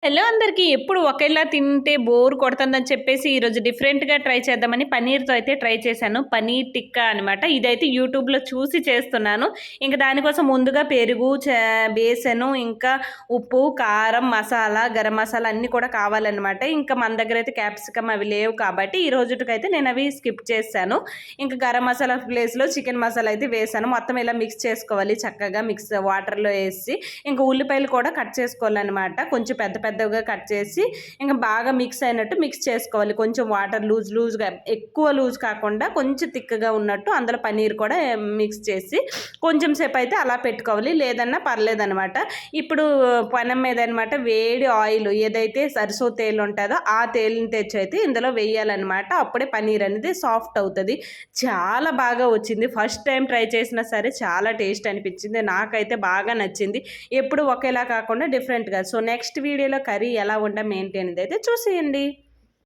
Hello అందరికీ. ఎప్పుడు ఒకేలా తింటే బోర్ కొడుతుందని చెప్పేసి ఈరోజు డిఫరెంట్‌గా ట్రై చేద్దామని పన్నీర్‌తో అయితే ట్రై చేశాను. పన్నీర్ టిక్కా అనమాట. ఇదైతే యూట్యూబ్‌లో చూసి చేస్తున్నాను. ఇంక దానికోసం ముందుగా పెరుగు, బేసను, ఇంకా ఉప్పు, కారం, మసాలా, గరం మసాలా అన్నీ కూడా కావాలనమాట. ఇంకా మన దగ్గరైతే క్యాప్సికమ్ అవి లేవు కాబట్టి ఈ రోజుటికైతే నేను అవి స్కిప్ చేశాను. ఇంకా గరం మసాలా ప్లేస్‌లో చికెన్ మసాలా అయితే వేశాను. మొత్తం ఇలా మిక్స్ చేసుకోవాలి చక్కగా వాటర్‌లో ఏసి. ఇంకా ఉల్లిపాయలు కూడా కట్ చేసుకోవాలనమాట. కొంచెం పెద్ద పెద్దగా కట్ చేసి ఇంకా బాగా మిక్స్ అయినట్టు మిక్స్ చేసుకోవాలి. కొంచెం వాటర్ లూజ్‌గా ఎక్కువ లూజ్ కాకుండా కొంచెం థిక్‌గా ఉన్నట్టు అందులో పన్నీర్ కూడా మిక్స్ చేసి కొంచెం సేపు అయితే అలా పెట్టుకోవాలి. లేదన్నా పర్లేదనమాట. ఇప్పుడు పెనం మీద అనమాట వేడి ఆయిల్ ఏదైతే సరిసో తేలు ఉంటుందో ఆ తేలిని తెచ్చి అయితే ఇందులో వేయాలన్నమాట. అప్పుడే పన్నీర్ అనేది సాఫ్ట్ అవుతుంది. చాలా బాగా వచ్చింది. ఫస్ట్ టైం ట్రై చేసినా సరే చాలా టేస్ట్ అనిపించింది. నాకైతే బాగా నచ్చింది. ఎప్పుడు ఒకేలా కాకుండా డిఫరెంట్‌గా. సో నెక్స్ట్ వీడియోలో కర్రీ ఎలా వండాం ఏంటి అనేది అయితే చూసేయండి.